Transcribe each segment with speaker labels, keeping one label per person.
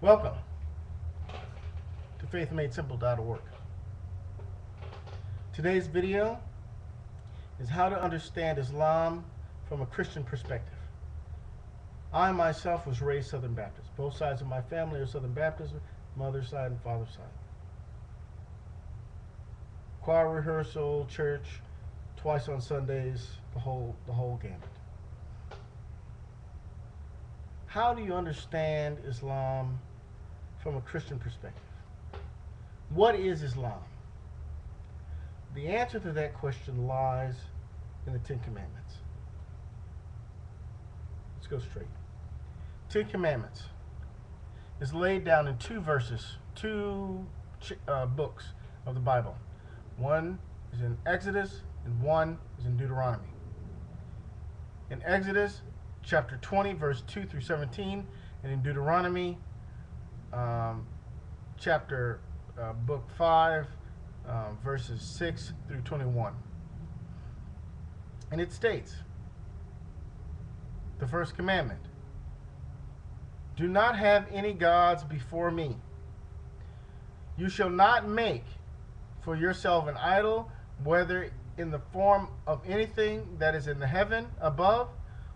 Speaker 1: Welcome to faithmadesimple.org. Today's video is how to understand Islam from a Christian perspective. I myself was raised Southern Baptist. Both sides of my family are Southern Baptist, mother's side and father's side. Choir rehearsal, church, twice on Sundays, the whole gamut. How do you understand Islam from a Christian perspective? What is Islam? The answer to that question lies in the Ten Commandments. Let's go straight. Ten Commandments is laid down in two verses, two books of the Bible. One is in Exodus and one is in Deuteronomy. In Exodus chapter 20 verse 2 through 17, and in Deuteronomy book 5 verses 6 through 21. And it states, the first commandment: do not have any gods before me. You shall not make for yourself an idol, whether in the form of anything that is in the heaven above,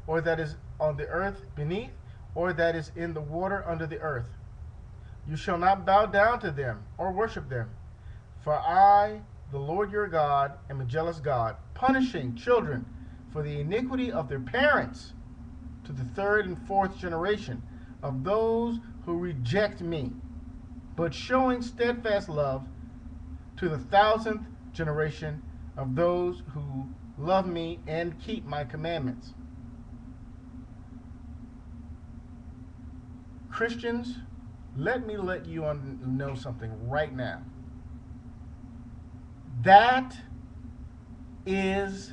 Speaker 1: or that is on the earth beneath, or that is in the water under the earth. You shall not bow down to them or worship them. For I, the Lord your God, am a jealous God, punishing children for the iniquity of their parents to the third and fourth generation of those who reject me, but showing steadfast love to the 1,000th generation of those who love me and keep my commandments. Christians, let me let you know something right now. That is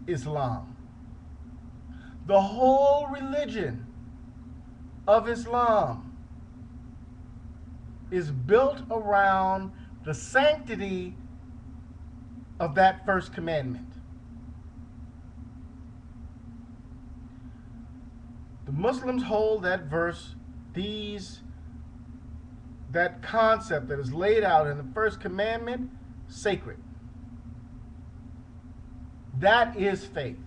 Speaker 1: Islam. The whole religion of Islam is built around the sanctity of that first commandment. The Muslims hold that verse, that concept that is laid out in the first commandment, sacred. That is faith.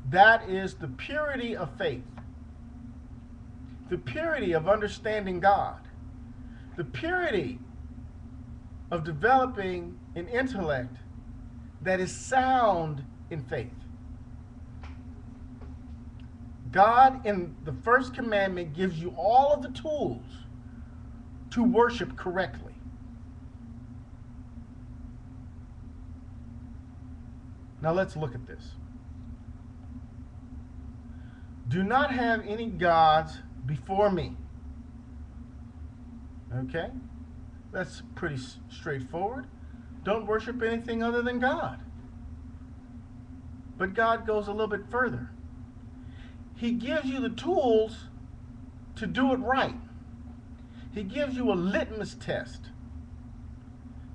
Speaker 1: That is the purity of faith. The purity of understanding God. The purity of developing an intellect that is sound in faith. God in the first commandment gives you all of the tools to worship correctly. Now let's look at this. Do not have any gods before me. Okay? That's pretty straightforward. Don't worship anything other than God. But God goes a little bit further. He gives you the tools to do it right. He gives you a litmus test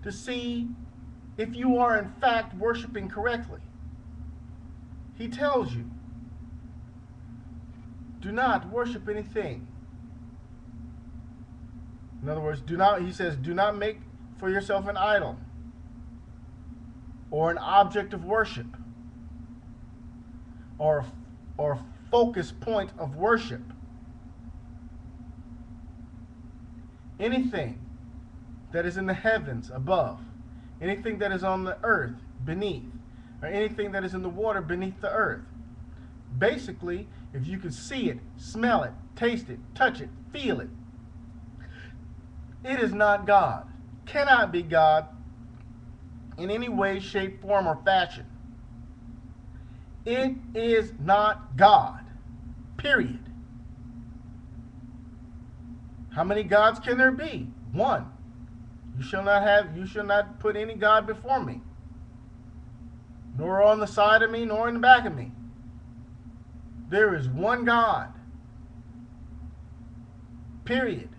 Speaker 1: to see if you are in fact worshiping correctly. He tells you, do not worship anything. In other words, he says, do not make for yourself an idol or an object of worship or focus point of worship. Anything that is in the heavens above, anything that is on the earth beneath, or anything that is in the water beneath the earth. Basically, if you can see it, smell it, taste it, touch it, feel it, it is not God. Cannot be God in any way, shape, form, or fashion. It is not God. Period. How many gods can there be? One. You shall not put any God before me, nor on the side of me, nor in the back of me. There is one God. Period.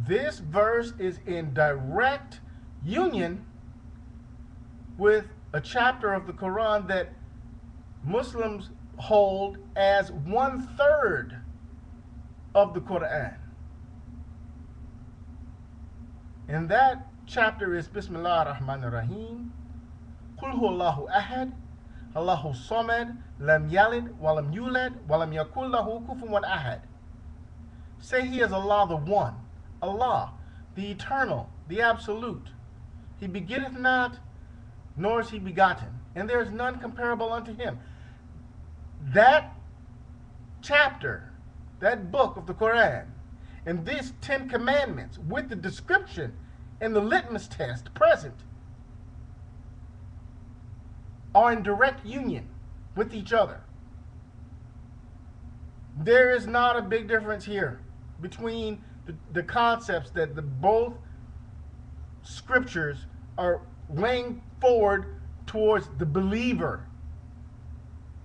Speaker 1: This verse is in direct union with a chapter of the Quran that Muslims hold as 1/3 of the Quran. And that chapter is Bismillah ar-Rahman ar-Rahim. Qul huwallahu ahad, Allahu samad, lam yalid, walam yulad, walam yakul lahu kufuwan ahad. Say He is Allah the One, Allah, the Eternal, the Absolute. He begetteth not, nor is He begotten, and there is none comparable unto Him. That chapter, that book of the Quran, and these 10 commandments with the description and the litmus test present are in direct union with each other. There is not a big difference here between the concepts that both scriptures are laying forward towards the believer.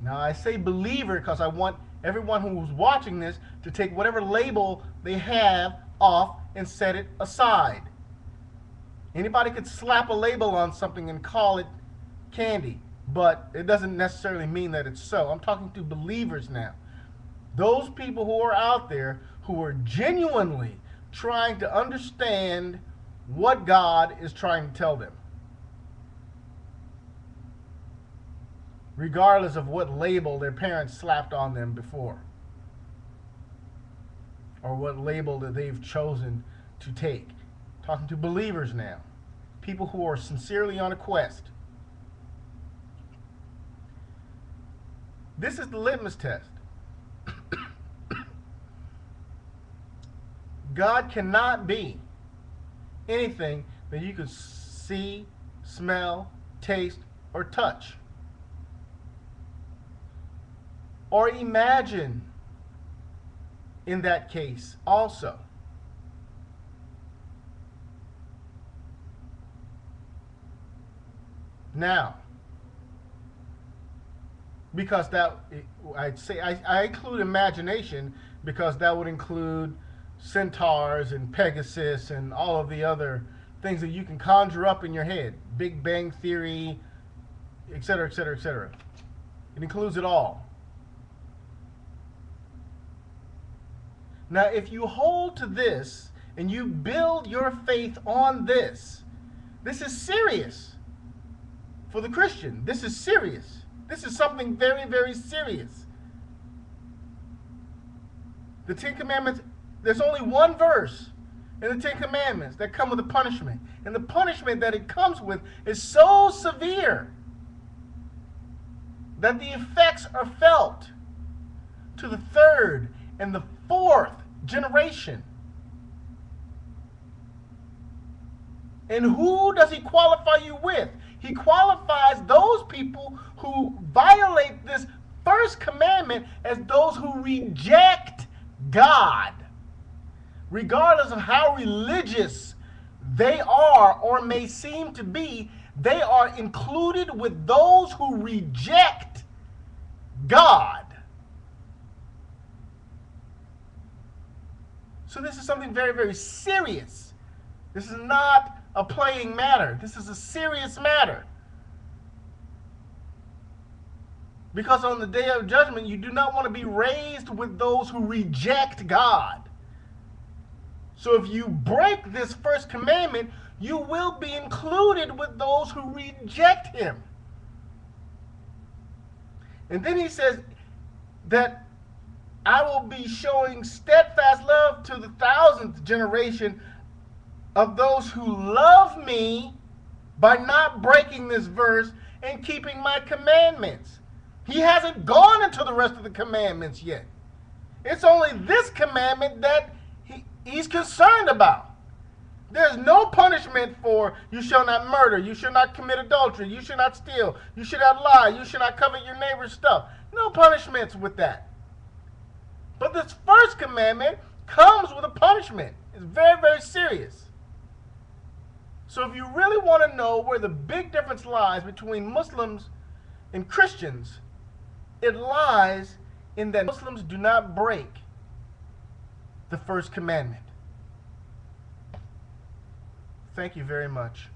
Speaker 1: Now I say believer because I want everyone who's watching this to take whatever label they have off and set it aside. Anybody could slap a label on something and call it candy, but it doesn't necessarily mean that it's so. I'm talking to believers now. Those people who are out there who are genuinely trying to understand what God is trying to tell them, regardless of what label their parents slapped on them before, or what label that they've chosen to take. Talking to believers now, people who are sincerely on a quest. This is the litmus test. God cannot be anything that you could see, smell, taste, or touch, or imagine in that case also. Now, because that, I'd say I include imagination because that would include centaurs and Pegasus and all of the other things that you can conjure up in your head. Big Bang Theory, etc., etc., etc. It includes it all. Now, if you hold to this and you build your faith on this, this is serious for the Christian. This is serious. This is something very, very serious. The 10 Commandments, there's only one verse in the 10 Commandments that come with a punishment. And the punishment that it comes with is so severe that the effects are felt to the 3rd and the 4th generation. And who does He qualify you with? He qualifies those people who violate this first commandment as those who reject God. Regardless of how religious they are or may seem to be, they are included with those who reject God. So this is something very, very serious. This is not a playing matter. This is a serious matter. Because on the day of judgment, you do not want to be raised with those who reject God. So if you break this first commandment, you will be included with those who reject Him. And then He says that I will be showing steadfast love to the 1000th generation of those who love me by not breaking this verse and keeping my commandments. He hasn't gone into the rest of the commandments yet. It's only this commandment that he's concerned about. There's no punishment for you shall not murder, you shall not commit adultery, you shall not steal, you should not lie, you should not covet your neighbor's stuff. No punishments with that. But this first commandment comes with a punishment. It's very, very serious. So if you really want to know where the big difference lies between Muslims and Christians, it lies in that Muslims do not break the first commandment. Thank you very much.